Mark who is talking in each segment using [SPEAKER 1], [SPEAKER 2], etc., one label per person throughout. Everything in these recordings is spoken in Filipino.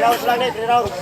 [SPEAKER 1] Rounds lang eh, 3 rounds.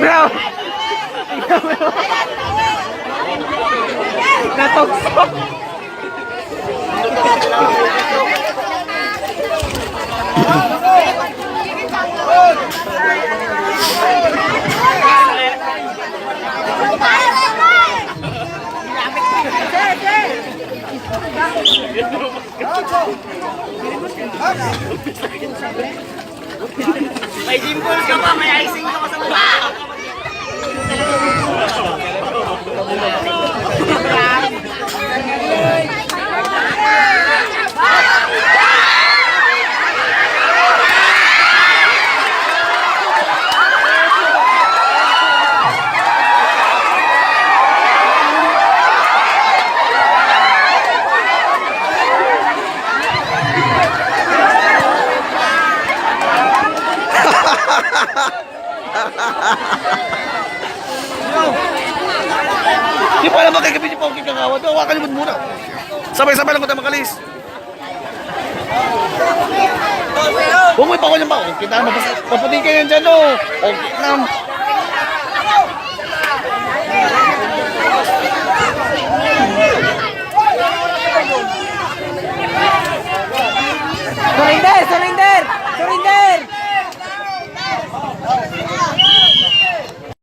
[SPEAKER 2] Bro! Natugso!
[SPEAKER 1] May dimples ka pa, may icing ka pa sa mukha.
[SPEAKER 2] Di pa alam magkagabi niyo pa akong kikakawa. Hawakan niyo muna. Sabay-sabay lang ko tayo makalis. Huwag mo ipakaw niya ba? Okay na, mapating kayo yan dyan, oh. Okay na.